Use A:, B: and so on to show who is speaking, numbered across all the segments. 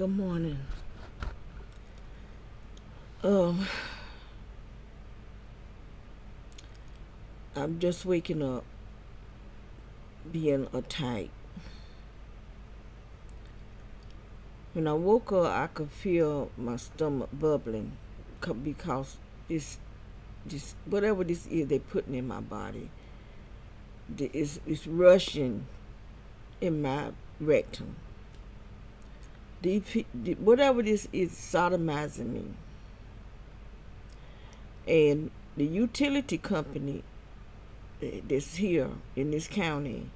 A: Good morning. Um, I'm just waking up, being attacked. When I woke up, I could feel my stomach bubbling because this whatever this is they putting in my body, it's rushing in my rectum. Whatever this is sodomizing me, and the utility company that's here in this county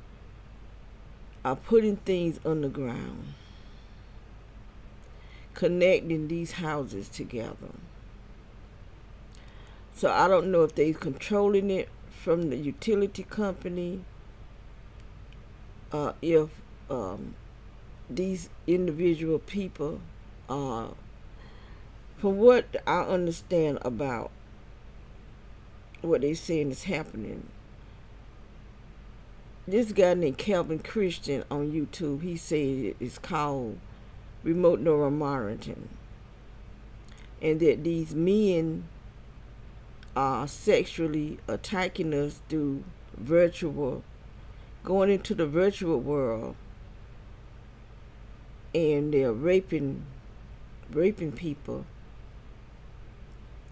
A: are putting things underground, connecting these houses together. So I don't know if they're controlling it from the utility company, if these individual people are, from what I understand about what they're saying is happening. This guy named Calvin Christian on YouTube, he said it's called remote neural monitoring, and that these men are sexually attacking us through going into the virtual world, and they're raping people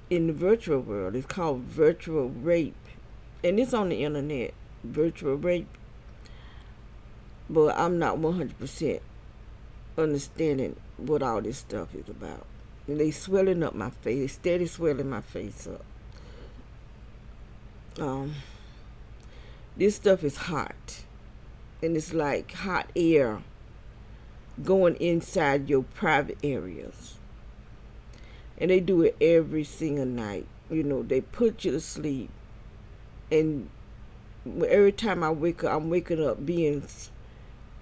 A: in the virtual world. It's called virtual rape, and it's on the internet, virtual rape. But I'm not 100% understanding what all this stuff is about. And they swelling up my face. They steady swelling my face up. This stuff is hot, and it's like hot air going inside your private areas. And they do it every single night. They put you to sleep, and every time I wake up, I'm waking up being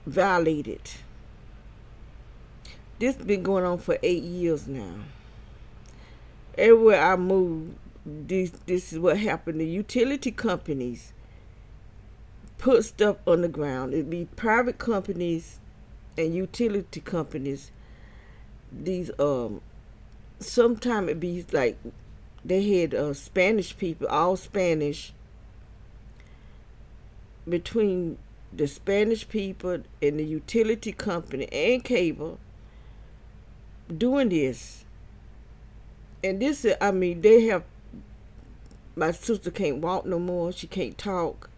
A: violated. This been going on for 8 years now. Everywhere I move, this is what happened. The utility companies put stuff on the ground. It'd be private companies and utility companies. These sometimes it be like they had Spanish people, all Spanish, between the Spanish people and the utility company and cable doing this. And this is, they have, my sister can't walk no more. She can't talk.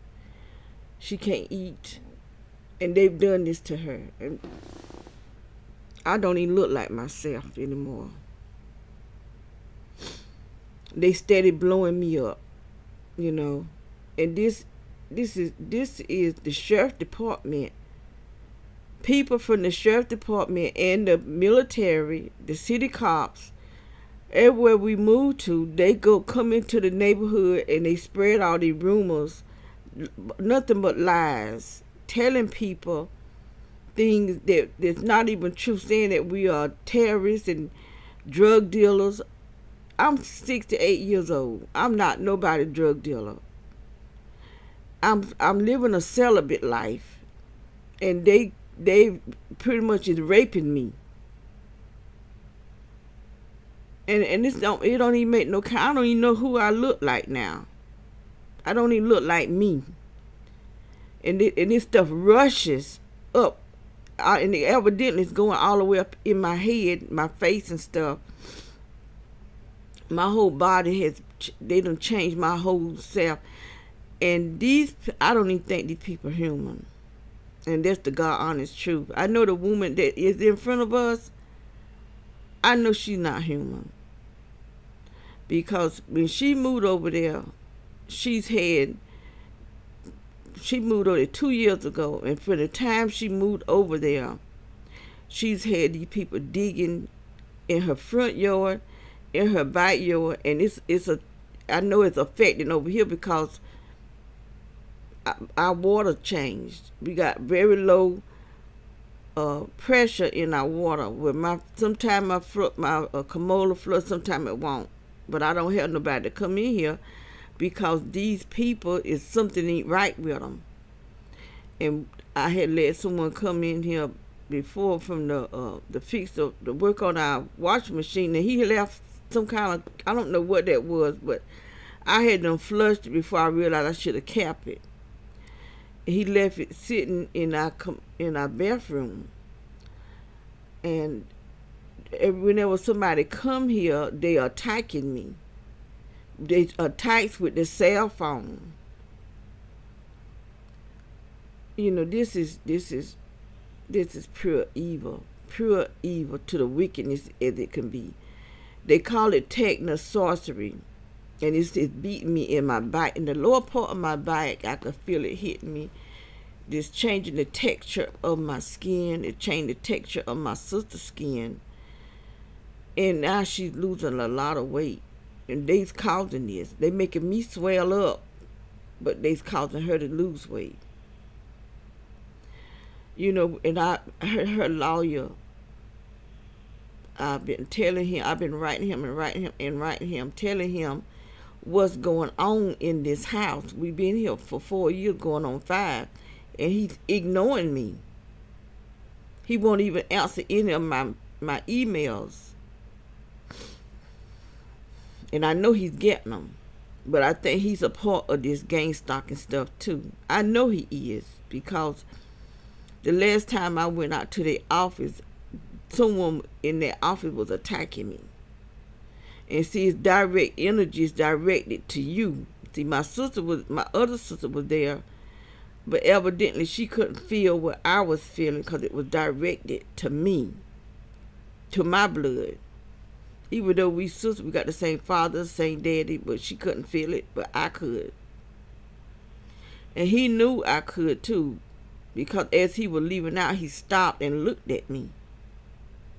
A: She can't eat. And they've done this to her. And I don't even look like myself anymore. They steady blowing me up, And this is the sheriff department. People from the sheriff department and the military, the city cops, everywhere we move to, they come into the neighborhood and they spread all these rumors, nothing but lies, telling people things that's not even true, saying that we are terrorists and drug dealers. I'm 68 years old. I'm not nobody drug dealer. I'm living a celibate life, and they pretty much is raping me. And it don't even make no. I don't even know who I look like now. I don't even look like me. And this stuff rushes up, and evidently it's going all the way up in my head, my face and stuff. My whole body they done changed my whole self. And I don't even think these people are human. And that's the God honest truth. I know the woman that is in front of us, I know she's not human. Because when she moved over there, she moved over there 2 years ago. And for the time she moved over there, she's had these people digging in her front yard, in her backyard. And I know it's affecting over here because our water changed. We got very low pressure in our water. Sometimes my Kamola flood, sometimes it won't. But I don't have nobody to come in here because these people something ain't right with them. And I had let someone come in here before from the fix the work on our washing machine, and he left some kind of, I don't know what that was, but I had them flushed it before I realized I should have kept it. He left it sitting in our bathroom, and whenever somebody come here, they attacking me. They attacks with the cell phone. You know, this is pure evil to the wickedness as it can be. They call it techno sorcery, and it's beating me in my back, in the lower part of my back. I could feel it hitting me. This changing the texture of my skin. It changed the texture of my sister's skin, and now she's losing a lot of weight, and they's causing this. They making me swell up, but they's causing her to lose weight. You know, and I heard her lawyer. I've been writing him, telling him what's going on in this house. We've been here for 4 years, going on 5, and he's ignoring me. He won't even answer any of my emails. And I know he's getting them, but I think he's a part of this gang stalking stuff too. I know he is, because the last time I went out to the office, someone in that office was attacking me. And see, his direct energy is directed to you. See, my other sister was there, but evidently she couldn't feel what I was feeling because it was directed to me, to my blood. Even though we sisters, we got the same father, same daddy, but she couldn't feel it, but I could. And he knew I could too, because as he was leaving out, he stopped and looked at me.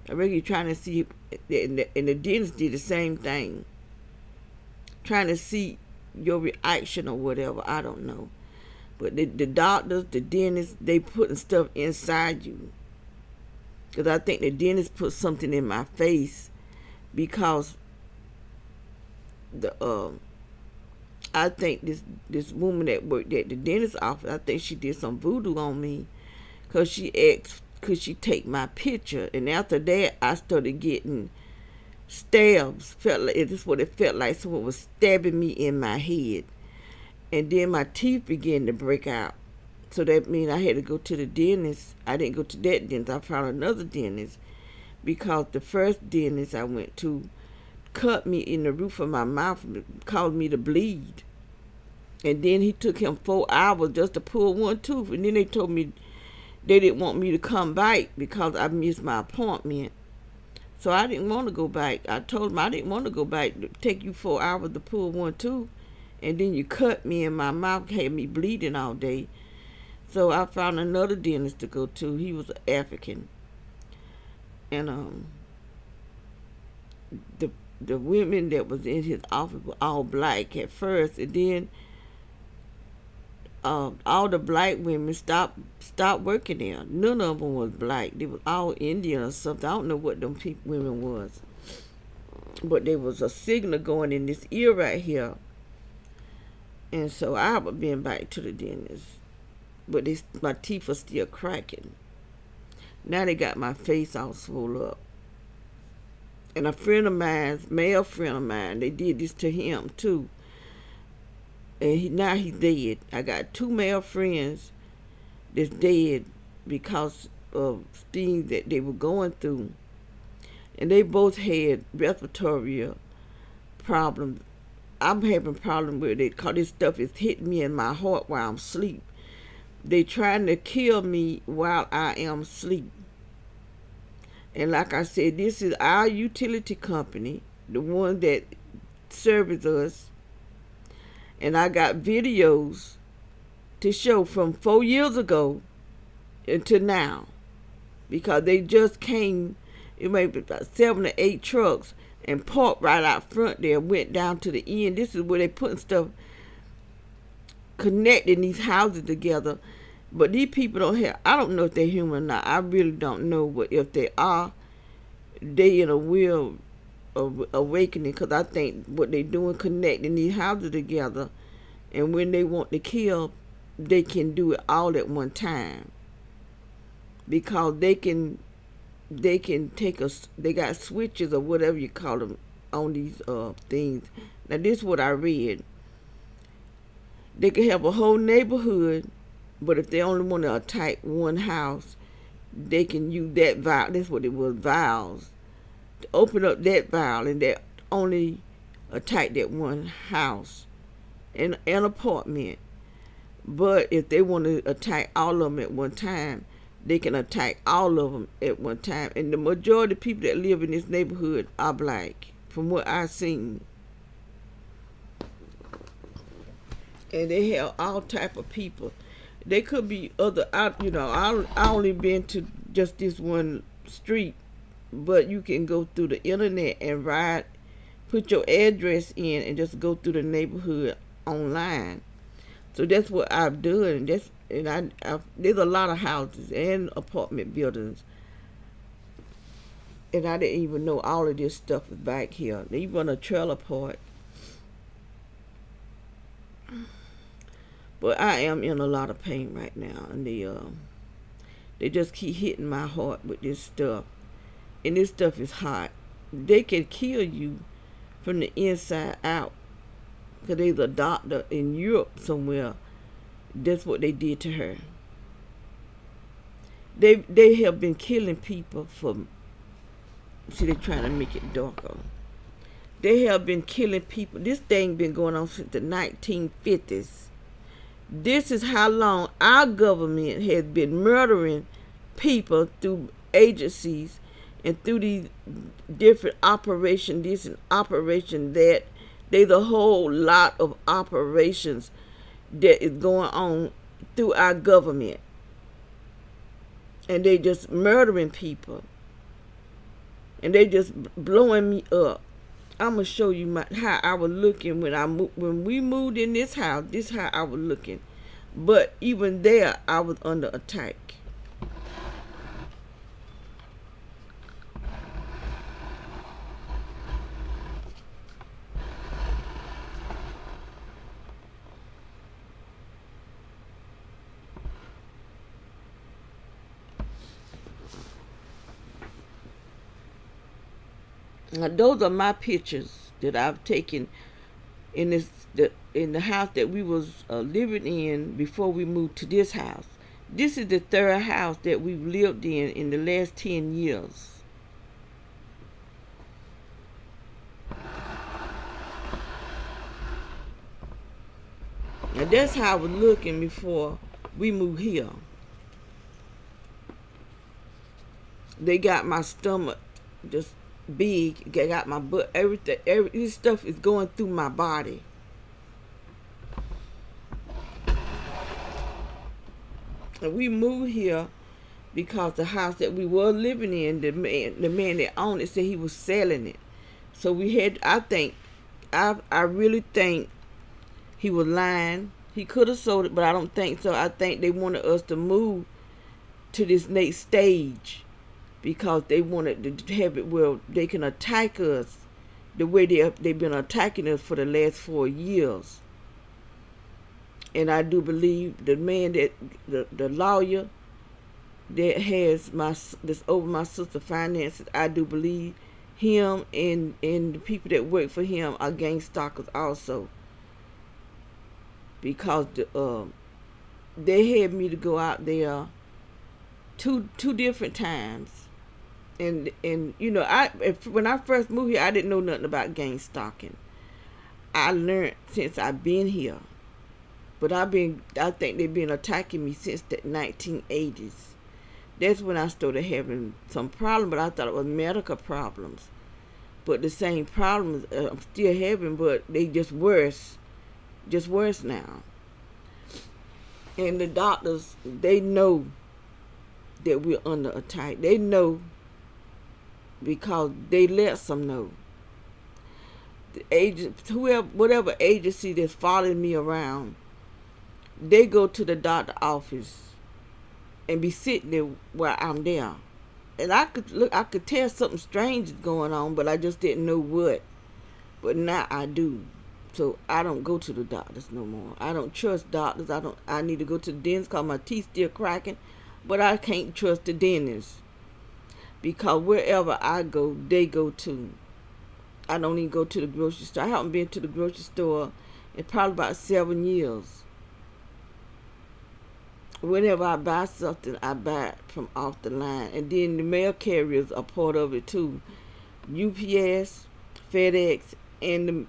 A: I reckon he's trying to see, and the dentist did the same thing. Trying to see your reaction or whatever, I don't know. But the doctors, the dentists, they putting stuff inside you. Because I think the dentist put something in my face, because I think this woman that worked at the dentist's office, I think she did some voodoo on me, because she asked, could she take my picture? And after that, I started getting stabs. Felt like this is what it felt like. Someone was stabbing me in my head, and then my teeth began to break out. So that means I had to go to the dentist. I didn't go to that dentist. I found another dentist, because the first dentist I went to cut me in the roof of my mouth, caused me to bleed. And then he took him 4 hours just to pull one tooth. And then they told me they didn't want me to come back because I missed my appointment. So I didn't want to go back. I told him I didn't want to go back. It take you 4 hours to pull one tooth, and then you cut me in my mouth, had me bleeding all day. So I found another dentist to go to. He was an African. And the women that was in his office were all black at first, and then all the black women stopped working there. None of them was black. They was all Indian or something. I don't know what them women was, but there was a signal going in this ear right here, and so I haven't been back to the dentist. But my teeth are still cracking. Now they got my face all swole up. And a friend of mine, male friend of mine, they did this to him too. And now he's dead. I got 2 male friends that's dead because of things that they were going through. And they both had respiratory problems. I'm having problems with it because this stuff is hitting me in my heart while I'm asleep. They trying to kill me while I am asleep. And like I said, this is our utility company, the one that serves us. And I got videos to show from 4 years ago until now. Because they just came, it may be about 7 or 8 trucks, and parked right out front there, went down to the end. This is where they putting stuff, connecting these houses together. But these people don't have, I don't know if they're human or not. I really don't know. But if they are, they in a real awakening, because I think what they doing, connecting these houses together, and when they want to kill, they can do it all at one time. because they can take us. They got switches or whatever you call them on these things. Now this is what I read. They can have a whole neighborhood, but if they only want to attack one house, they can use that vial. That's what it was, vials. To open up that vial, and they only attack that one house and an apartment. But if they want to attack all of them at one time, they can attack all of them at one time. And the majority of people that live in this neighborhood are black, from what I've seen. And they have all type of people. They could be other out. I only been to just this one street, but you can go through the internet and put your address in, and just go through the neighborhood online. So that's what I've done. There's a lot of houses and apartment buildings, and I didn't even know all of this stuff is back here. Even a trailer park. But I am in a lot of pain right now, and they just keep hitting my heart with this stuff, and this stuff is hot. They can kill you from the inside out, because there's a doctor in Europe somewhere. That's what they did to her. They have been killing people for. See, they're trying to make it darker. They have been killing people. This thing been going on since the 1950s. This is how long our government has been murdering people through agencies and through these different operations, this and operation that. There's a whole lot of operations that is going on through our government. And they just murdering people. And they just blowing me up. I'm gonna show you how I was looking when we moved in this house. This is how I was looking, but even there, I was under attack. Now, those are my pictures that I've taken in the house that we was living in before we moved to this house. This is the third house that we've lived in the last 10 years. Now that's how I was looking before we moved here. They got my stomach just big. They got my butt. Everything. This stuff is going through my body. And we moved here because the house that we were living in, the man that owned it said he was selling it. So we had. I really think he was lying. He could have sold it, but I don't think so. I think they wanted us to move to this next stage, because they wanted to have it where they can attack us the way they've been attacking us for the last 4 years. And I do believe the man the lawyer that has this over my sister's finances, I do believe him and the people that work for him are gang stalkers also. Because they had me to go out there two different times. And when I first moved here, I didn't know nothing about gang stalking. I learned since I've been here, but I think they've been attacking me since the 1980s. That's when I started having some problems, but I thought it was medical problems. But the same problems I'm still having, but they just worse now. And the doctors, they know that we're under attack. They know, because they let some know. The agent, whatever agency that's following me around, they go to the doctor office and be sitting there while I'm there. And I could tell something strange is going on, but I just didn't know what. But now I do. So I don't go to the doctors no more. I don't trust doctors. I need to go to the dentist because my teeth still cracking. But I can't trust the dentist because wherever I go, they go too. I don't even go to the grocery store. I haven't been to the grocery store in probably about 7 years. Whenever I buy something, I buy it from off the line. And then the mail carriers are part of it too. UPS, FedEx, and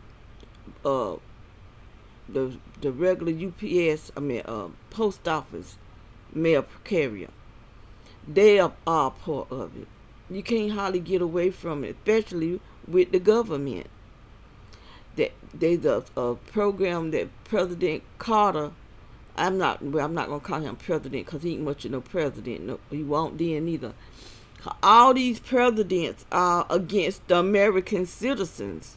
A: the regular UPS, post office mail carrier. They are part of it. You can't hardly get away from it, especially with the government. There's a program that President Carter. I'm not gonna call him president because he ain't much of no president. No, he won't then either. All these presidents are against the American citizens.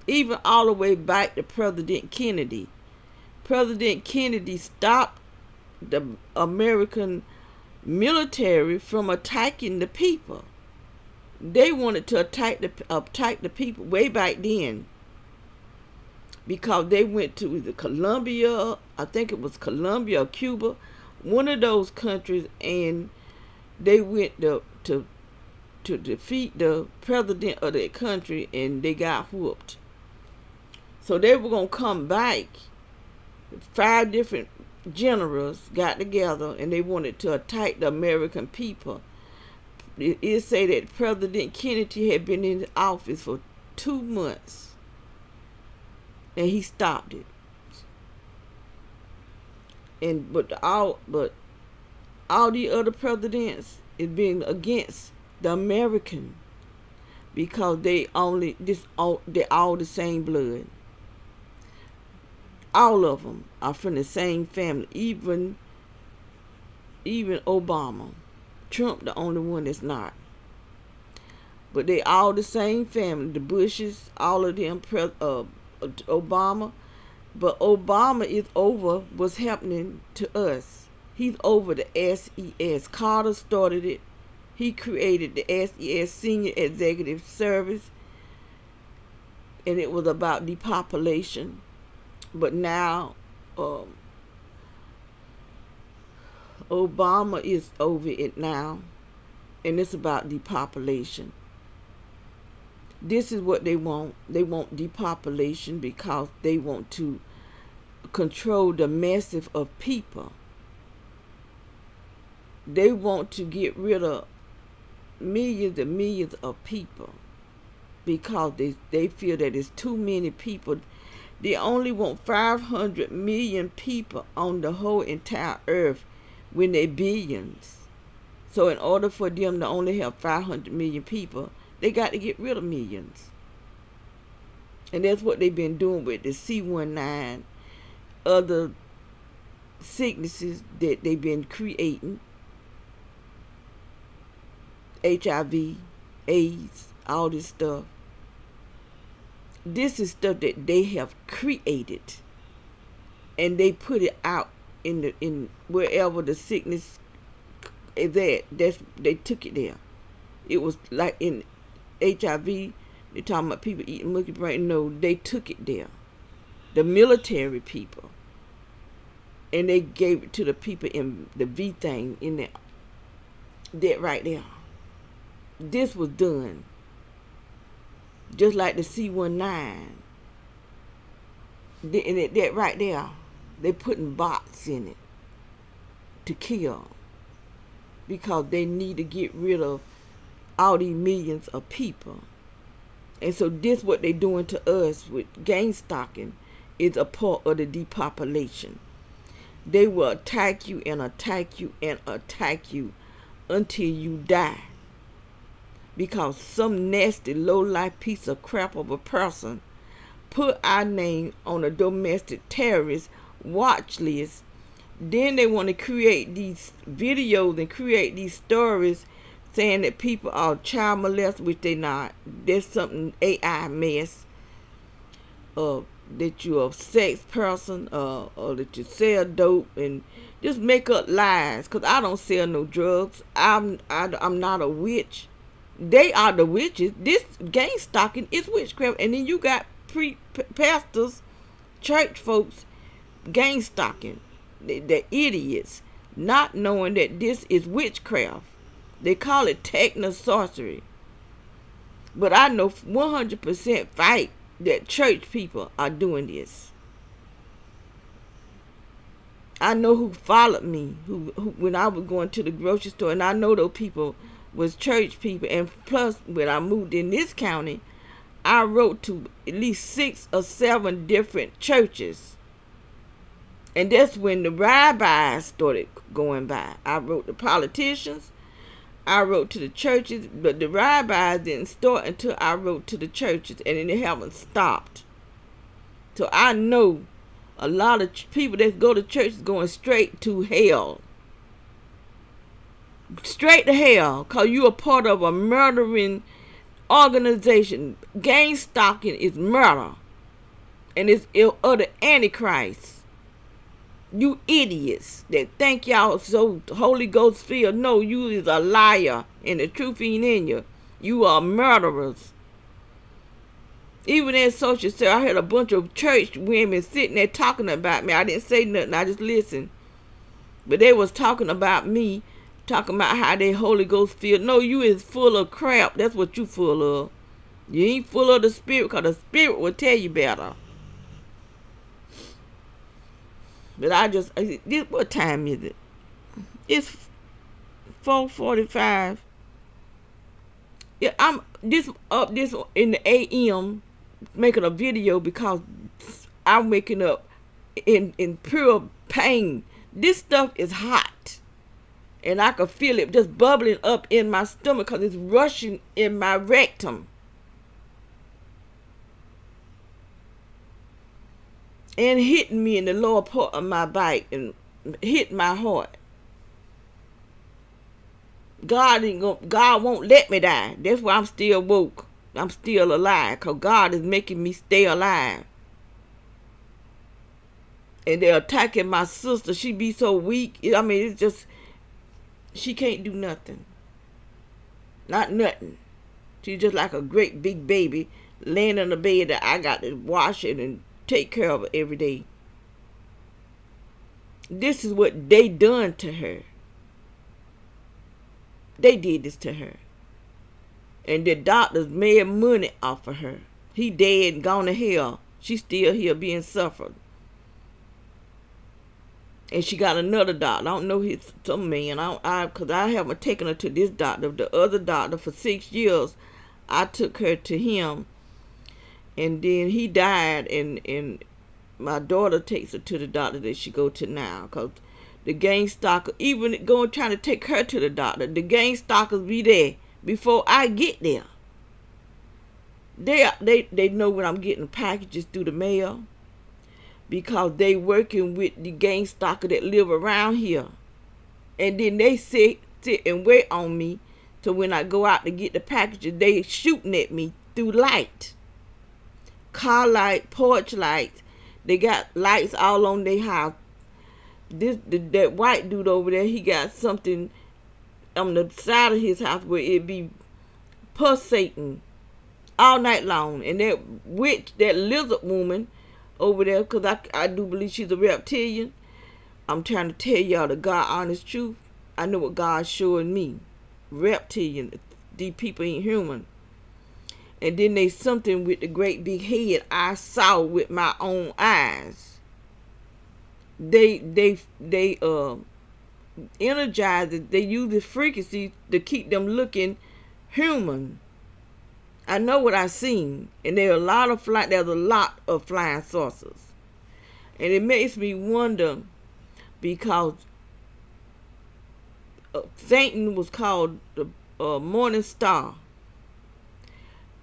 A: Even all the way back to President Kennedy. President Kennedy stopped the American military from attacking the people. They wanted to attack the people way back then because they went to either Colombia, I think it was Colombia or Cuba, one of those countries, and they went to defeat the president of that country, and they got whooped. So they were going to come back. 5 different generals got together, and they wanted to attack the American people. It say that President Kennedy had been in office for 2 months, and he stopped it. But all the other presidents is being against the American because they all the same blood. All of them are from the same family. Even Obama. Trump the only one that's not. But they all the same family. The Bushes, all of them, Obama. But Obama is over what's happening to us. He's over the SES. Carter started it. He created the SES, Senior Executive Service. And it was about depopulation. But now, Obama is over it now, and it's about depopulation. This is what they want. They want depopulation because they want to control the masses of people. They want to get rid of millions and millions of people because they feel that it's too many people. They only want 500 million people on the whole entire earth when they're billions. So in order for them to only have 500 million people, they got to get rid of millions. And that's what they've been doing with the C19, other sicknesses that they've been creating, HIV, AIDS, all this stuff. This is stuff that they have created, and they put it out in wherever the sickness is at. They took it there. It was like in HIV. They're talking about people eating monkey brain. No, they took it there. The military people, and they gave it to the people in the V thing in there. That right there. This was done. Just like the C19. That right there, they putting bots in it to kill because they need to get rid of all these millions of people. And so this what they doing to us with gang stalking is a part of the depopulation. They will attack you and attack you and attack you until you die. Because some nasty low-life piece of crap of a person put our name on a domestic terrorist watch list. Then they want to create these videos and create these stories saying that people are child molested, which they not. There's something AI mess. That you're a sex person, or that you sell dope, and just make up lies. Cause I don't sell no drugs. I'm not a witch. They are the witches. This gang stalking is witchcraft. And then you got pastors, church folks, gang stalking. The idiots. not knowing that this is witchcraft. They call it techno sorcery. But I know 100% fight that church people are doing this. I know who followed me who when I was going to the grocery store, and I know those people was church people. And plus, when I moved in this county, I wrote to at least 6 or 7 different churches. And that's when the rabbis started going by. I wrote to politicians, I wrote to the churches, but the rabbis didn't start until I wrote to the churches, and then they haven't stopped. So I know a lot of people that go to church is going straight to hell. Straight to hell, because you are part of a murdering organization. Gang stalking is murder. And it's of the Antichrist. You idiots that think y'all so Holy Ghost filled. No, you is a liar, and the truth ain't in you. You are murderers. Even in social service, I heard a bunch of church women sitting there talking about me. I didn't say nothing. I just listened. But they was talking about me, talking about how they Holy Ghost filled. No, you is full of crap. That's what you full of. You ain't full of the Spirit, because the Spirit will tell you better. But what time is it? It's 4:45. Yeah, I'm this in the AM making a video because I'm waking up in pure pain. This stuff is hot, and I can feel it just bubbling up in my stomach because it's rushing in my rectum. And hitting me in the lower part of my back and hitting my heart. God won't let me die. That's why I'm still woke. I'm still alive, because God is making me stay alive. And they're attacking my sister. She be so weak. I mean, it's just, she can't do nothing. Not nothing. She's just like a great big baby laying on the bed that I got to wash it and take care of her every day. This is what they done to her. They did this to her. And the doctors made money off of her. He dead and gone to hell. She's still here being suffered. And she got another doctor. I don't know, some man. Because I haven't taken her to this doctor. The other doctor for 6 years, I took her to him. And then he died, and my daughter takes her to the doctor that she go to now. Because the gang stalker, even trying to take her to the doctor, the gang stalkers be there before I get there. They know when I'm getting packages through the mail, because they working with the gang stalker that live around here. And then they sit and wait on me. So when I go out to get the packages, they shooting at me through light. Car light, porch lights. They got lights all on their house. That white dude over there, he got something on the side of his house where it be pulsating all night long. And that witch, that lizard woman over there, because I do believe she's a reptilian. I'm trying to tell y'all the God honest truth. I know what God's showing me. Reptilian. These people ain't human. And then there's something with the great big head I saw with my own eyes. They energize it. They use the frequency to keep them looking human. I know what I seen, and there's a lot of flying saucers, and it makes me wonder, because Satan was called the morning star.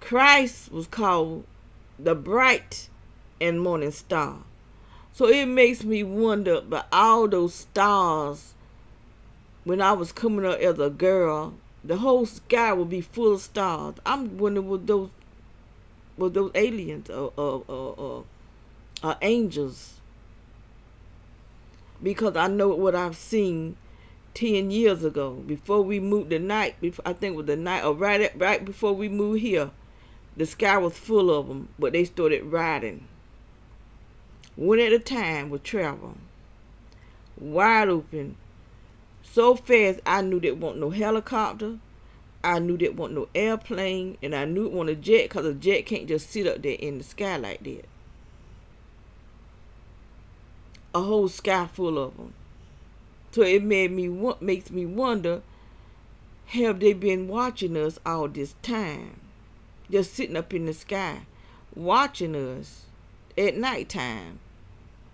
A: Christ was called the bright and morning star. So it makes me wonder about all those stars. When I was coming up as a girl, the whole sky would be full of stars. I'm wondering, were those aliens or angels? Because I know what I've seen 10 years ago, before we moved, I think it was the night, or right before we moved here. The sky was full of them, but they started riding. One at a time would travel. Wide open. So fast, I knew there wasn't no helicopter. I knew there wasn't no airplane. And I knew it wasn't a jet, because a jet can't just sit up there in the sky like that. A whole sky full of them. So it makes me wonder, have they been watching us all this time? Just sitting up in the sky, watching us at nighttime.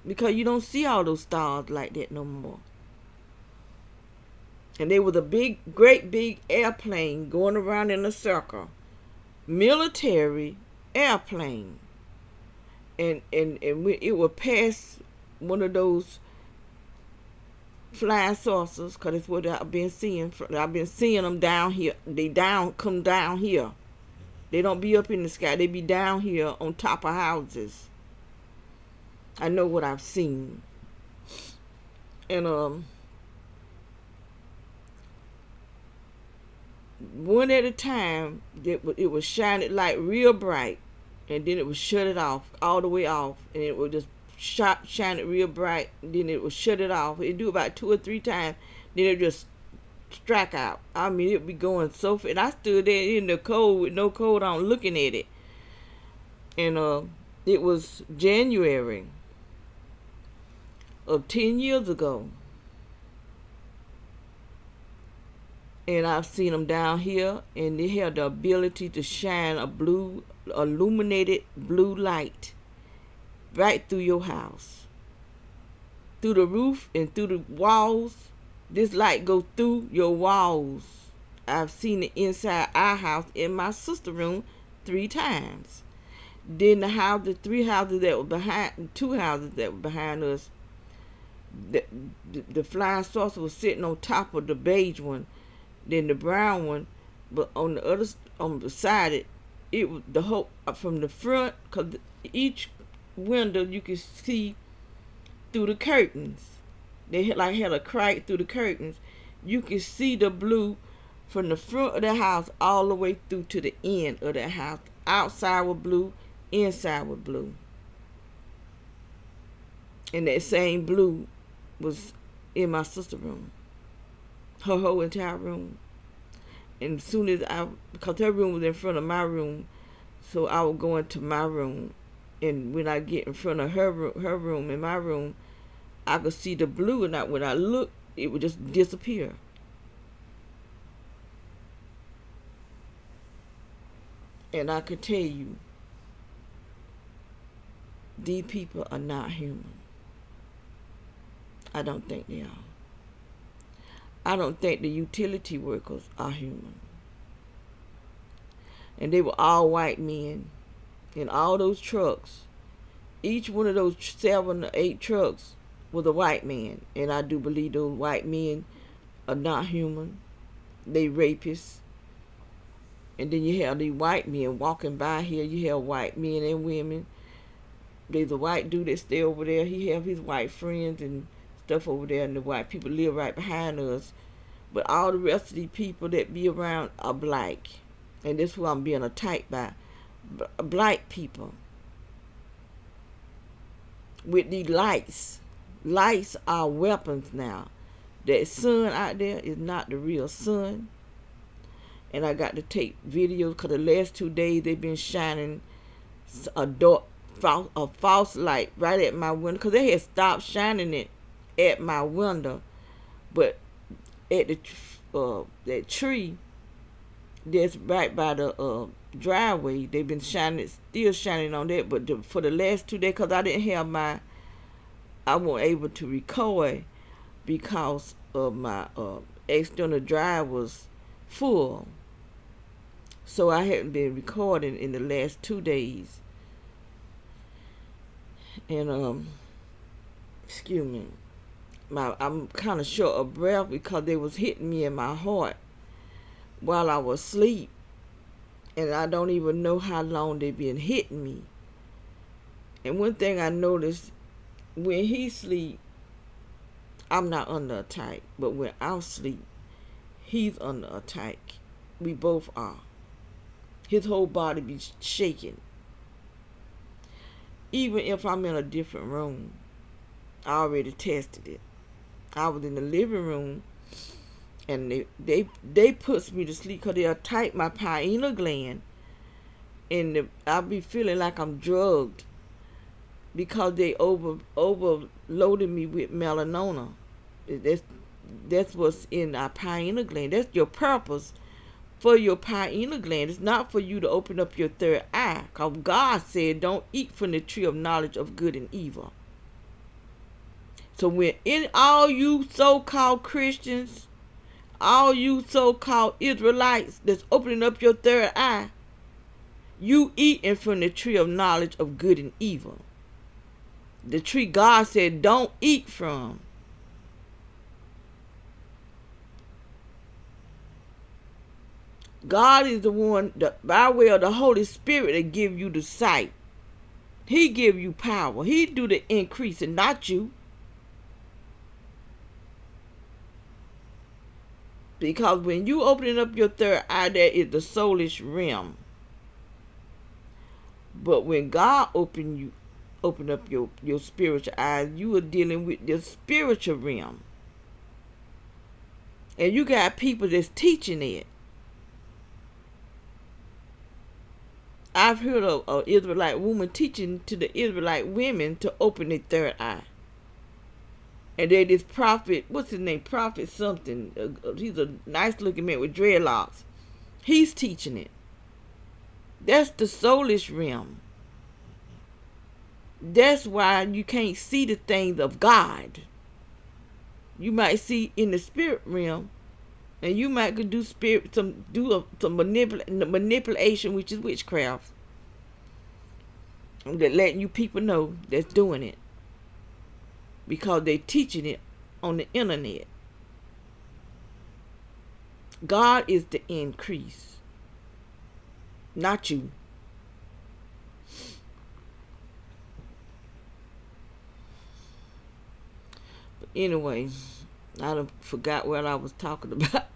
A: Because you don't see all those stars like that no more. And there was a great big airplane going around in a circle. Military airplane. And it would pass one of those flying saucers, because that's what I've been seeing. I've been seeing them down here. They come down here. They don't be up in the sky. They be down here on top of houses. I know what I've seen. And one at a time, it was shining light real bright, and then it would shut it off, all the way off, and it would just shine it real bright, and then it would shut it off. It'd do about 2 or 3 times, then it just strike out. I mean, it'd be going so fast. And I stood there in the cold with no coat on, looking at it. And it was January of 10 years ago. And I've seen them down here, and they have the ability to shine a illuminated blue light right through your house, through the roof and through the walls. This light goes through your walls. I've seen it inside our house, in my sister's room, 3 times. Then the 3 houses that were behind, 2 houses that were behind us, the flying saucer was sitting on top of the beige one. Then the brown one, but on the side, it was the whole, from the front, because each window you could see through the curtains. They had a crack through the curtains. You could see the blue from the front of the house all the way through to the end of the house. Outside was blue, inside was blue. And that same blue was in my sister's room. Her whole entire room. And as soon as because her room was in front of my room, so I would go into my room. And when I get in front of her room, in my room, I could see the blue, and when I looked, it would just disappear. And I could tell you, these people are not human. I don't think they are. I don't think the utility workers are human. And they were all white men. And all those trucks, each one of those 7 or 8 trucks was a white man. And I do believe those white men are not human. They rapists. And then you have these white men walking by here. You have white men and women. There's a white dude that stay over there. He have his white friends and stuff over there, and the white people live right behind us. But all the rest of these people that be around are black. And that's who I'm being attacked by. Black people. With these lights. Lights are weapons now. That sun out there is not the real sun. And I got to take videos, because the last 2 days they've been shining a false light right at my window, because they had stopped shining it at my window, but at that tree that's right by the driveway, they've been still shining on that. But for the last 2 days, because I didn't have I wasn't able to record because of my external drive was full, so I hadn't been recording in the last 2 days. And excuse me, I'm kind of short of breath because they was hitting me in my heart while I was asleep, and I don't even know how long they been hitting me. And one thing I noticed, when he sleep, I'm not under attack, but when I sleep, he's under attack. We both are. His whole body be shaking. Even if I'm in a different room, I already tested it. I was in the living room, And they puts me to sleep because they'll tight my pineal gland, and I'll be feeling like I'm drugged because they overloaded me with melanoma. That's what's in our pineal gland. That's your purpose for your pineal gland. It's not for you to open up your third eye, because God said don't eat from the tree of knowledge of good and evil. So when in all you so-called Christians, all you so-called Israelites that's opening up your third eye, you eating from the tree of knowledge of good and evil. The tree God said don't eat from. God is the one, by way of the Holy Spirit, that give you the sight. He give you power. He do the increasing, not you. Because when you opening up your third eye, there is the soulish realm. But when God open up your spiritual eyes, you are dealing with the spiritual realm. And you got people that's teaching it. I've heard of an Israelite woman teaching to the Israelite women to open their third eye. And then this prophet, what's his name? Prophet something. He's a nice looking man with dreadlocks. He's teaching it. That's the soulish realm. That's why you can't see the things of God. You might see in the spirit realm, and you might could do some manipulation, which is witchcraft. That letting you people know that's doing it, because they're teaching it on the internet. God is the increase, not you. But anyway, I done forgot what I was talking about.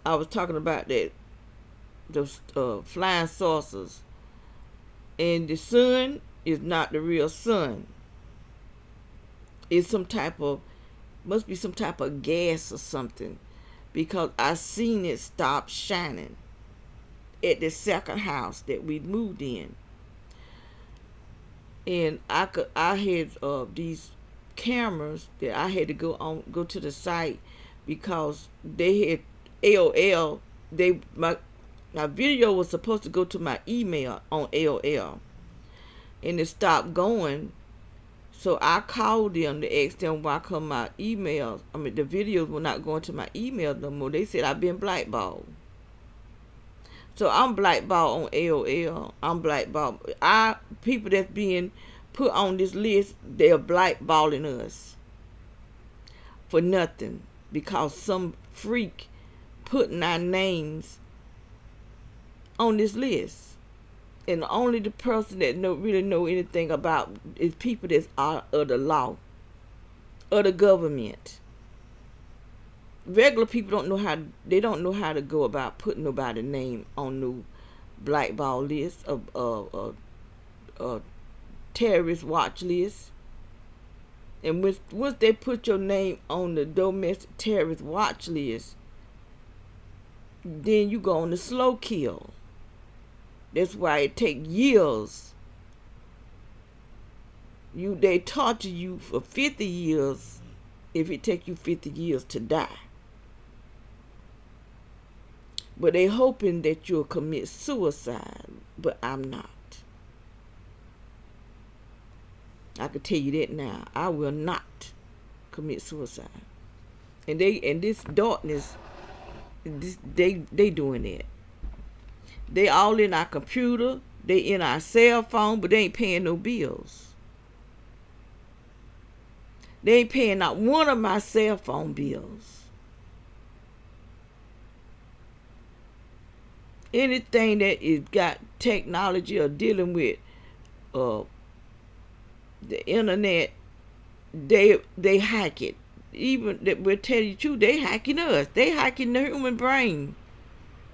A: I was talking about that those flying saucers, and the sun is not the real sun. It's must be some type of gas or something, because I seen it stop shining at the second house that we moved in. And I had these cameras that I had to go to the site, because they had AOL. My video was supposed to go to my email on AOL, and it stopped going. So I called them to ask them why come my emails, the videos were not going to my email no more. They said I've been blackballed. So I'm blackballed on AOL. I'm blackballed. People that's being put on this list, they're blackballing us for nothing, because some freak putting our names on this list. And only the person that really know anything about is people that's out of the law, of the government. Regular people don't know how to go about putting nobody's name on no blackball list, of terrorist watch list. And once they put your name on the domestic terrorist watch list, then you go on the slow kill. That's why it takes years. They torture you for 50 years if it takes you 50 years to die. But they hoping that you'll commit suicide, but I'm not. I can tell you that now. I will not commit suicide. And this darkness, they doing that. They all in our computer, they in our cell phone, but they ain't paying no bills. They ain't paying not one of my cell phone bills. Anything that is got technology or dealing with the internet, they hack it. Even that, we'll tell you the truth, they hacking us. They hacking the human brain.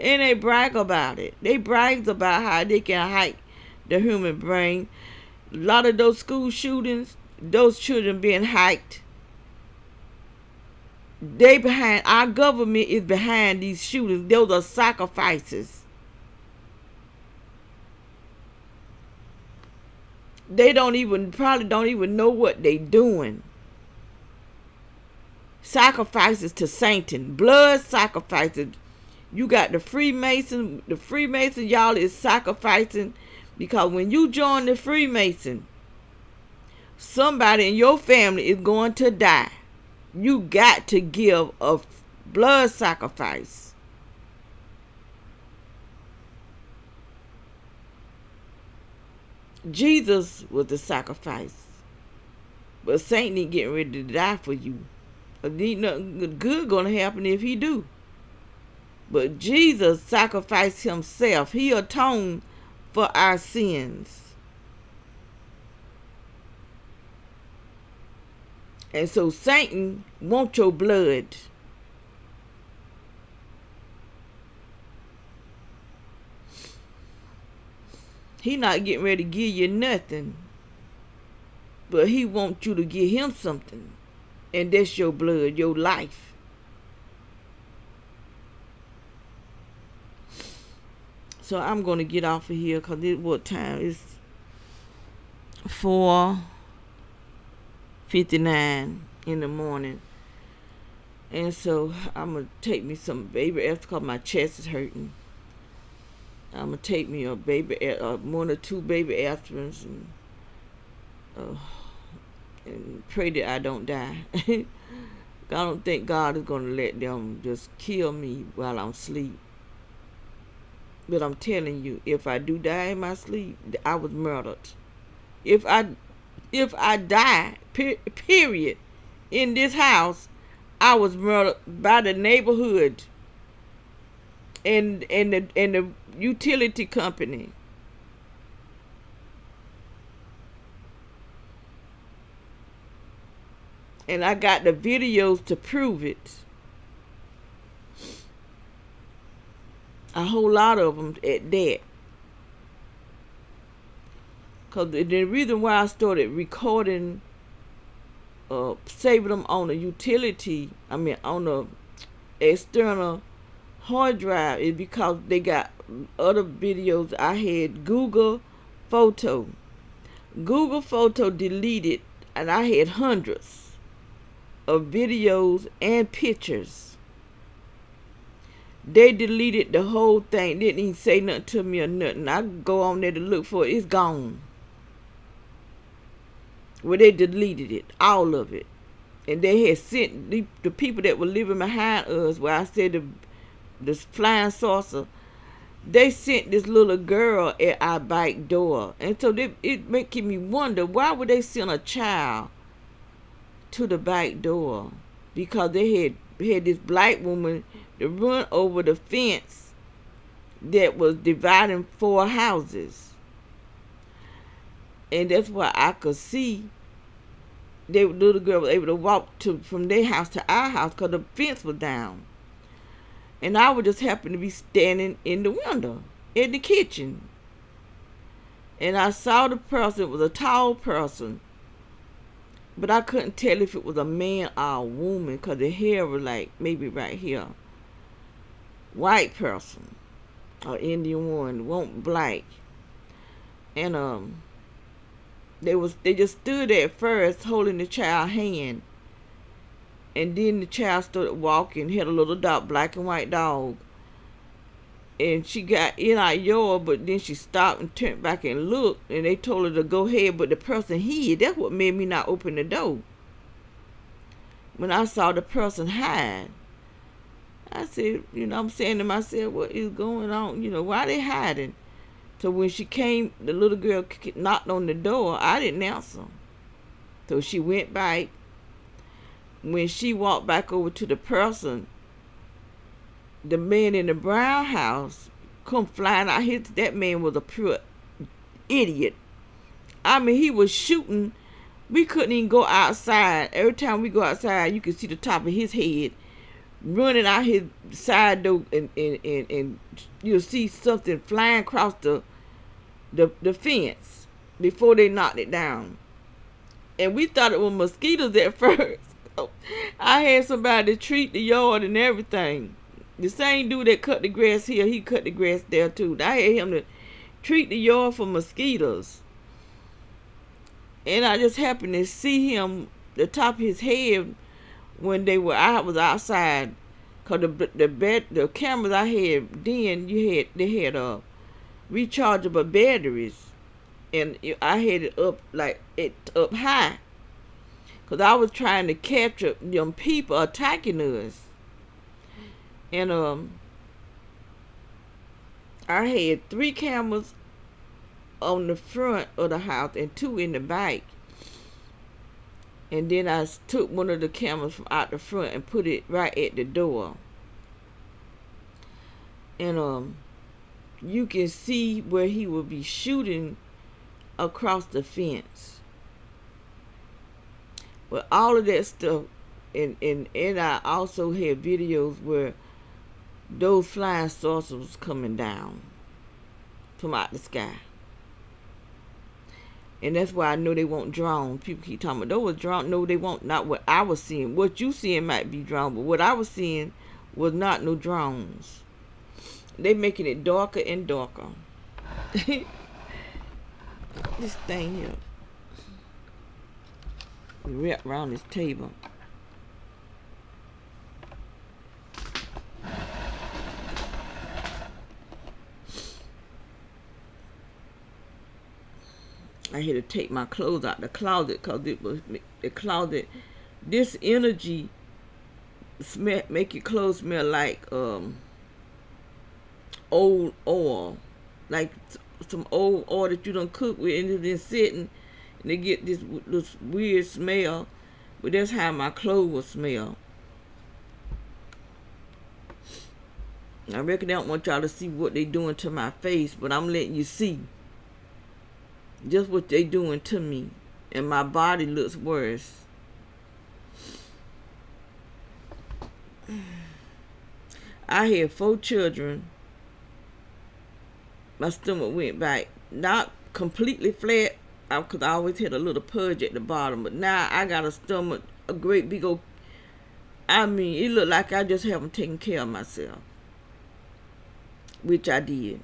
A: And they brag about it. They brag about how they can hack the human brain. A lot of those school shootings, those children being hiked. Our government is behind these shootings. Those are sacrifices. They probably don't even know what they doing. Sacrifices to Satan. Blood sacrifices. You got the Freemason. The Freemason, y'all, is sacrificing, because when you join the Freemason, somebody in your family is going to die. You got to give a blood sacrifice. Jesus was the sacrifice. But Satan ain't getting ready to die for you. Ain't nothing good gonna happen if he do. But Jesus sacrificed himself. He atoned for our sins. And so Satan wants your blood. He not getting ready to give you nothing, but he wants you to give him something. And that's your blood, your life. So I'm going to get off of here, because what time? It's 4:59 in the morning. And so I'm going to take me some baby aspirin, because my chest is hurting. I'm going to take me one or two baby aspirins and pray that I don't die. I don't think God is going to let them just kill me while I'm asleep. But I'm telling you, if I do die in my sleep, I was murdered. If I die, period, in this house, I was murdered by the neighborhood and the utility company. And I got the videos to prove it. A whole lot of them at that. Because the reason why I started recording, saving them on the on the external hard drive, is because they got other videos. I had Google Photo. Google Photo deleted, and I had hundreds of videos and pictures. They deleted the whole thing. Didn't even say nothing to me or nothing. I go on there to look for it. It's gone. Well, they deleted it, all of it. And they had sent the people that were living behind us, where I said this flying saucer, they sent this little girl at our back door. And so it making me wonder, why would they send a child to the back door? Because they had this black woman to run over the fence that was dividing 4 houses. And that's why I could see the little girl was able to walk from their house to our house, because the fence was down. And I would just happen to be standing in the window in the kitchen. And I saw the person. It was a tall person. But I couldn't tell if it was a man or a woman, because the hair was like maybe right here. White person. Or Indian one. Won't black. And they just stood there at first holding the child's hand. And then the child started walking, had a little dog, black and white dog. And she got in our yard, but then she stopped and turned back and looked, and they told her to go ahead, but the person hid. That's what made me not open the door. When I saw the person hide, I said, I'm saying to myself, what is going on? Why they hiding? So when she came, the little girl knocked on the door. I didn't answer. So she went back. When she walked back over to the person, the man in the brown house come flying out. That man was a pure idiot. I mean, he was shooting. We couldn't even go outside. Every time we go outside, you could see the top of his head running out his side door, and you'll see something flying across the fence before they knocked it down. And we thought it was mosquitoes at first. I had somebody to treat the yard and everything. The same dude that cut the grass here, he cut the grass there too. I had him to treat the yard for mosquitoes. And I just happened to see him, the top of his head, when I was outside. Cause the cameras I had then, they had rechargeable batteries, and I had it up high. Cause I was trying to capture them people attacking us, and I had 3 cameras on the front of the house and 2 in the back. And then I took one of the cameras from out the front and put it right at the door. And you can see where he will be shooting across the fence. But all of that stuff, and I also had videos where those flying saucers was coming down from out the sky. And that's why I know they won't drones. People keep talking about those drones. No, they won't. Not what I was seeing. What you seeing might be drones, but what I was seeing was not no drones. They making it darker and darker. This thing here. Wrap around this table. I had to take my clothes out the closet because it was the closet. This energy make your clothes smell like old oil, like some old oil that you done cook with and it's been sitting, and they get this weird smell. But that's how my clothes will smell. I reckon they don't want y'all to see what they doing to my face, but I'm letting you see just what they doing to me, and my body looks worse. I had 4 children. My stomach went back, not completely flat, because I always had a little pudge at the bottom, but now I got a stomach, a great big old, I mean, it looked like I just haven't taken care of myself, which I did.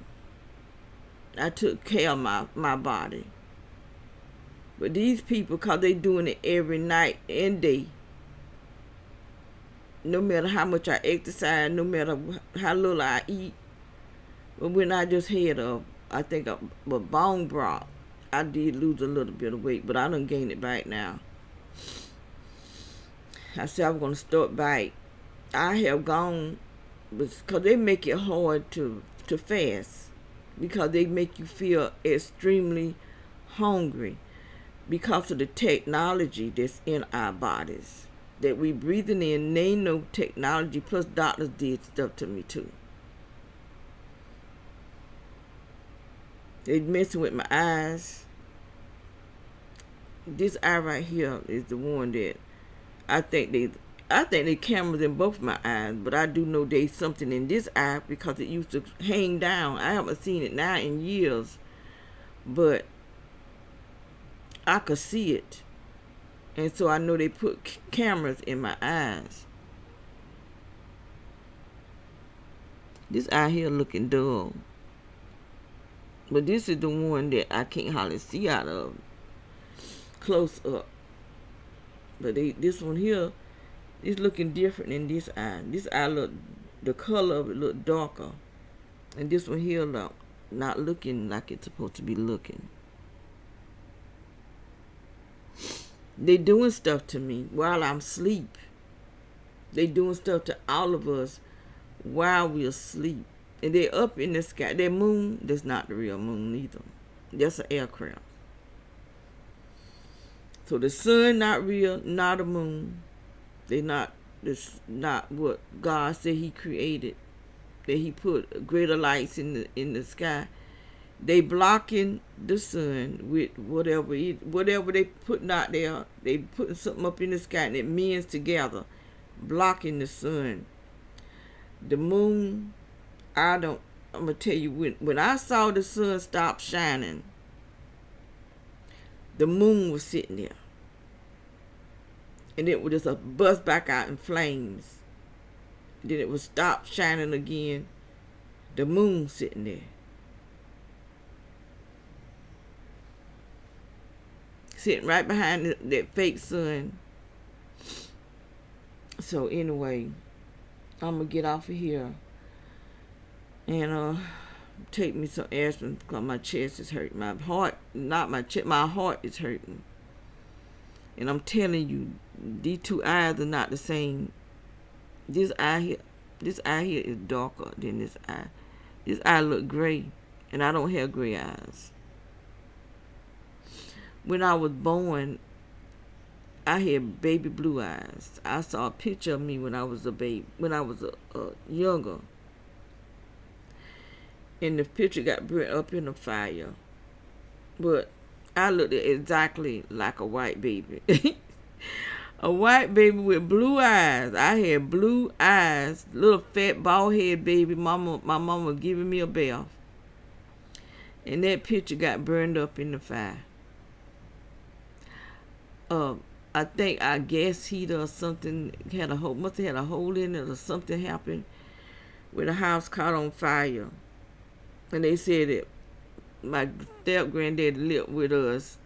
A: I took care of my body. But these people, because they doing it every night and day, no matter how much I exercise, no matter how little I eat, but when I just had a bone broth, I did lose a little bit of weight, but I done gained it back now. I said I was going to start back. I have gone, because they make it hard to fast, because they make you feel extremely hungry because of the technology that's in our bodies that we breathing in. They know technology, plus doctors did stuff to me too. They messing with my eyes. This eye right here is the one that I think they cameras in both my eyes, but I do know there's something in this eye because it used to hang down. I haven't seen it now in years, but I could see it. And so I know they put cameras in my eyes. This eye here looking dull. But this is the one that I can't hardly see out of close up. But this one here is looking different than this eye. This eye look, the color of it look darker. And this one here look not looking like it's supposed to be looking. They doing stuff to me while I'm asleep. They doing stuff to all of us while we're asleep. And they're up in the sky. That moon, that's not the real moon either. That's an aircraft. So the sun not real, not a moon. It's not what God said He created. That He put greater lights in the sky. They blocking the sun with whatever they putting out there. They putting something up in the sky and it mends together, blocking the sun. The moon, I'm gonna tell you, when I saw the sun stop shining, the moon was sitting there. and it would just bust back out in flames. Then it would stop shining again. The moon sitting there. Sitting right behind that fake sun. So anyway, I'm going to get off of here. And take me some aspirin because my chest is hurting. My heart, not my chest, my heart is hurting. And I'm telling you, these two eyes are not the same. This eye here is darker than this eye. This eye look gray, and I don't have gray eyes. When I was born, I had baby blue eyes. I saw a picture of me when I was a baby, when I was younger. And the picture got burnt up in the fire. But I looked exactly like a white baby. A white baby with blue eyes. I had blue eyes. Little fat bald head baby. My mama was giving me a bath. And that picture got burned up in the fire. I think our gas heater or something must have had a hole in it or something happened where the house caught on fire. And they said that my step-granddaddy lived with us.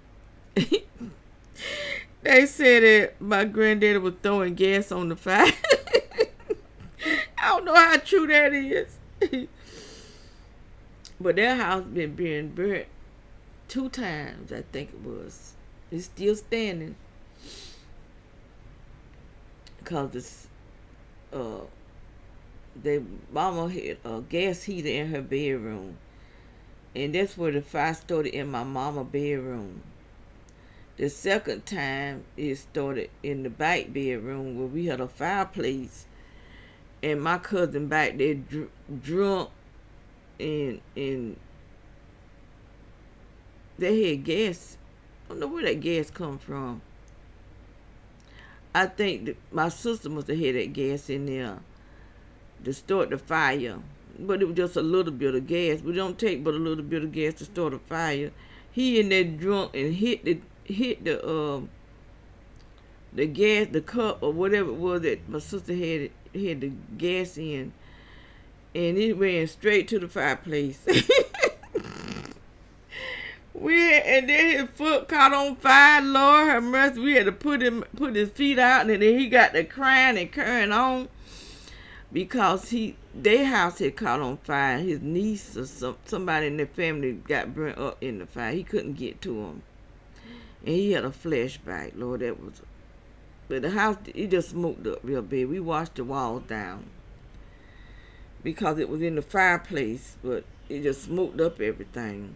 A: They said that my granddaddy was throwing gas on the fire. I don't know how true that is. But that house been being burnt 2 times, I think it was. It's still standing. Because mama had a gas heater in her bedroom. And that's where the fire started, in my mama's bedroom. The second time, it started in the back bedroom where we had a fireplace. And my cousin back there drunk, and they had gas. I don't know where that gas come from. I think that my sister must have had that gas in there to start the fire. But it was just a little bit of gas. We don't take but a little bit of gas to start a fire. He in there drunk and hit the gas, the cup or whatever it was that my sister had the gas in, and it ran straight to the fireplace. And then his foot caught on fire. Lord have mercy. We had to put his feet out, and then he got to crying and carrying on because their house had caught on fire. His niece or somebody in their family got burnt up in the fire. He couldn't get to him, and he had a flashback. Lord, but the house, it just smoked up real bad. We washed the walls down because it was in the fireplace, but it just smoked up everything.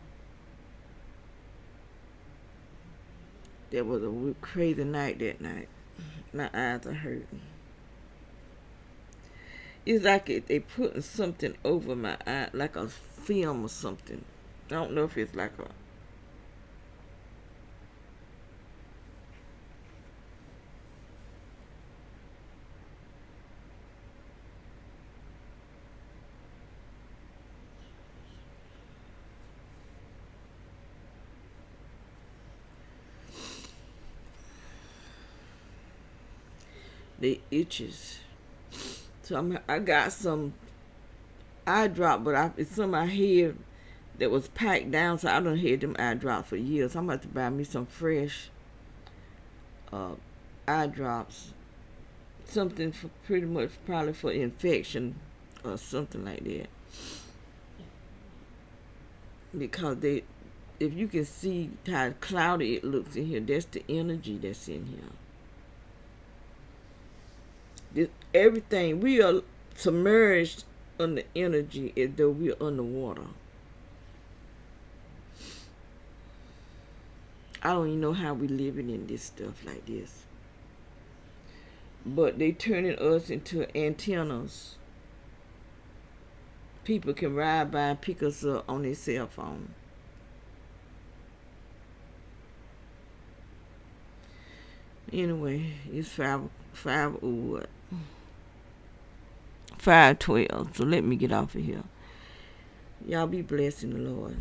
A: That was a crazy night that night. My eyes are hurting. It's like they putting something over my eye, like a film or something. I don't know if it's like they itches. So I got some eye drop, but it's some I had that was packed down, so I done had them eye drops for years. I'm about to buy me some fresh eye drops. Something for pretty much probably for infection or something like that. Because if you can see how cloudy it looks in here, that's the energy that's in here. Everything, we are submerged under energy as though we are underwater. I don't even know how we living in this stuff like this. But they turning us into antennas. People can ride by and pick us up on their cell phone. Anyway, it's 5:12, so let me get off of here. Y'all be blessed in the Lord.